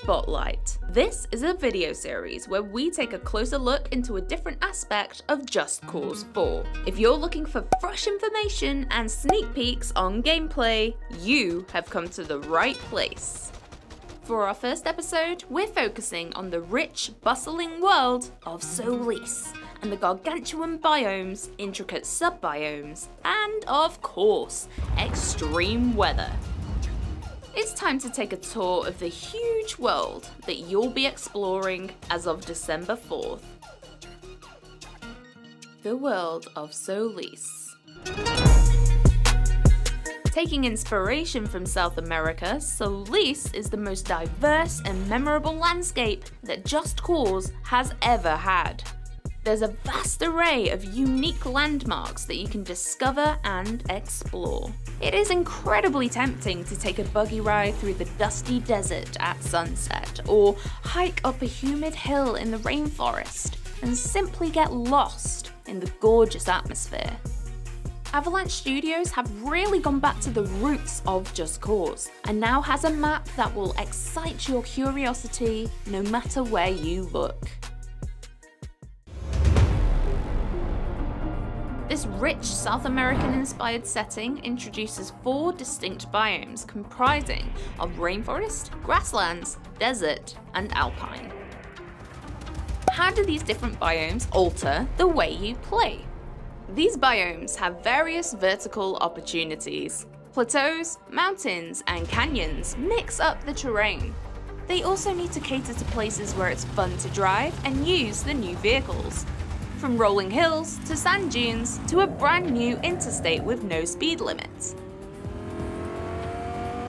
Spotlight. This is a video series where we take a closer look into a different aspect of Just Cause 4. If you're looking for fresh information and sneak peeks on gameplay, you have come to the right place. For our first episode, we're focusing on the rich, bustling world of Solis, and the gargantuan biomes, intricate sub-biomes, and of course, extreme weather. It's time to take a tour of the huge world that you'll be exploring as of December 4th. The world of Solis. Taking inspiration from South America, Solis is the most diverse and memorable landscape that Just Cause has ever had. There's a vast array of unique landmarks that you can discover and explore. It is incredibly tempting to take a buggy ride through the dusty desert at sunset, or hike up a humid hill in the rainforest, and simply get lost in the gorgeous atmosphere. Avalanche Studios have really gone back to the roots of Just Cause, and now has a map that will excite your curiosity no matter where you look. This rich South American-inspired setting introduces 4 distinct biomes comprising of rainforest, grasslands, desert, and alpine. How do these different biomes alter the way you play? These biomes have various vertical opportunities. Plateaus, mountains, and canyons mix up the terrain. They also need to cater to places where it's fun to drive and use the new vehicles. From rolling hills to sand dunes to a brand new interstate with no speed limits.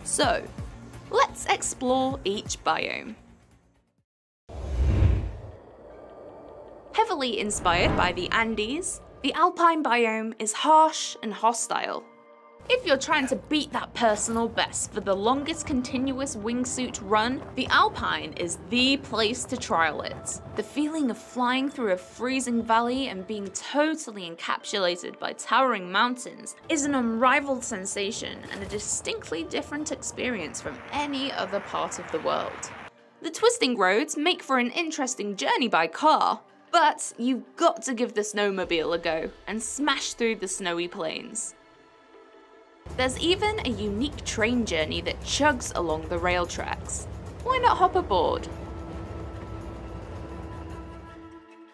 So, let's explore each biome. Heavily inspired by the Andes, the Alpine biome is harsh and hostile. If you're trying to beat that personal best for the longest continuous wingsuit run, the Alpine is the place to trial it. The feeling of flying through a freezing valley and being totally encapsulated by towering mountains is an unrivaled sensation and a distinctly different experience from any other part of the world. The twisting roads make for an interesting journey by car, but you've got to give the snowmobile a go and smash through the snowy plains. There's even a unique train journey that chugs along the rail tracks. Why not hop aboard?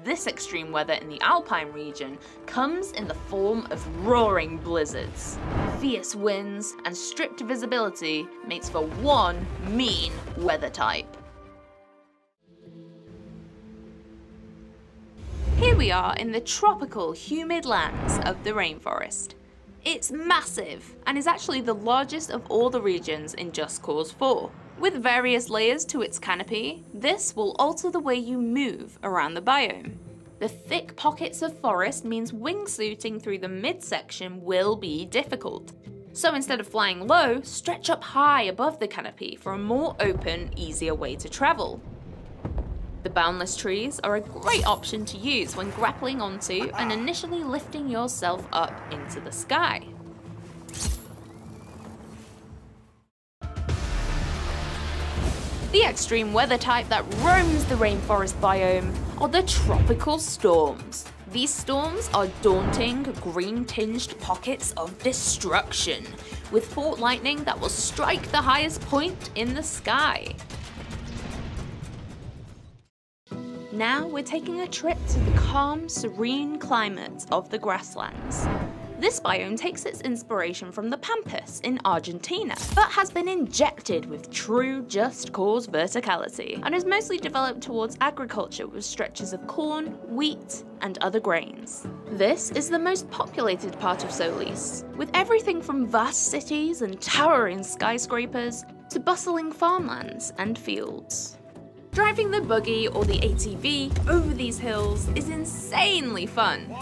This extreme weather in the Alpine region comes in the form of roaring blizzards. Fierce winds and strict visibility makes for one mean weather type. Here we are in the tropical, humid lands of the rainforest. It's massive, and is actually the largest of all the regions in Just Cause 4. With various layers to its canopy, this will alter the way you move around the biome. The thick pockets of forest means wingsuiting through the midsection will be difficult. So instead of flying low, stretch up high above the canopy for a more open, easier way to travel. The boundless trees are a great option to use when grappling onto and initially lifting yourself up into the sky. The extreme weather type that roams the rainforest biome are the tropical storms. These storms are daunting, green-tinged pockets of destruction, with fault lightning that will strike the highest point in the sky. Now we're taking a trip to the calm, serene climate of the Grasslands. This biome takes its inspiration from the Pampas in Argentina, but has been injected with true Just Cause verticality, and is mostly developed towards agriculture with stretches of corn, wheat, and other grains. This is the most populated part of Solis, with everything from vast cities and towering skyscrapers to bustling farmlands and fields. Driving the buggy or the ATV over these hills is insanely fun.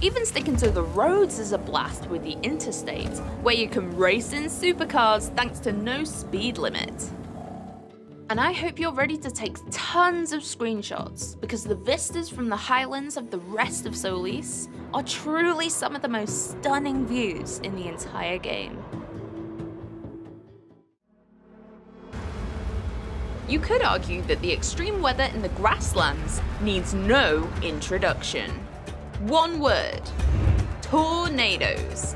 Even sticking to the roads is a blast with the interstate, where you can race in supercars thanks to no speed limit. And I hope you're ready to take tons of screenshots, because the vistas from the highlands of the rest of Solis are truly some of the most stunning views in the entire game. You could argue that the extreme weather in the grasslands needs no introduction. One word: tornadoes.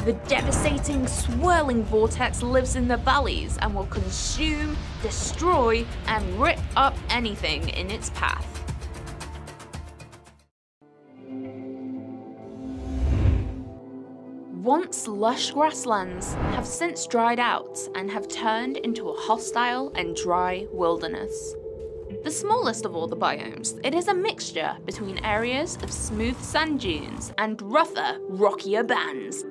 The devastating, swirling vortex lives in the valleys and will consume, destroy, and rip up anything in its path. Once lush grasslands have since dried out and have turned into a hostile and dry wilderness. The smallest of all the biomes, it is a mixture between areas of smooth sand dunes and rougher, rockier bands.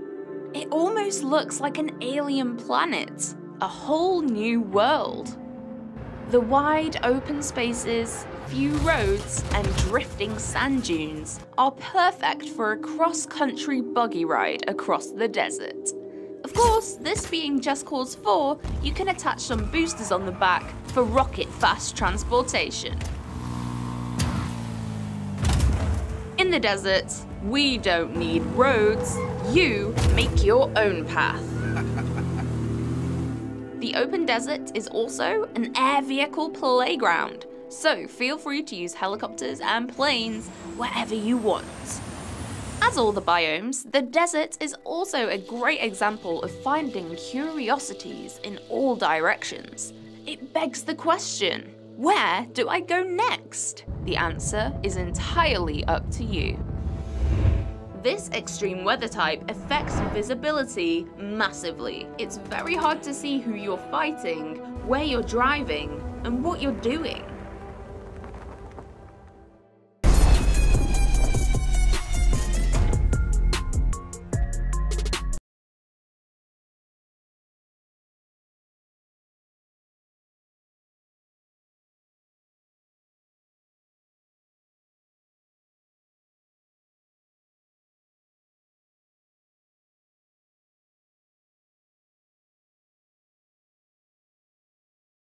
It almost looks like an alien planet, a whole new world. The wide open spaces, few roads, and drifting sand dunes are perfect for a cross-country buggy ride across the desert. Of course, this being Just Cause 4, you can attach some boosters on the back for rocket-fast transportation. In the desert, we don't need roads, you make your own path. The open desert is also an air vehicle playground, so feel free to use helicopters and planes wherever you want. As all the biomes, the desert is also a great example of finding curiosities in all directions. It begs the question, where do I go next? The answer is entirely up to you. This extreme weather type affects visibility massively. It's very hard to see who you're fighting, where you're driving, and what you're doing.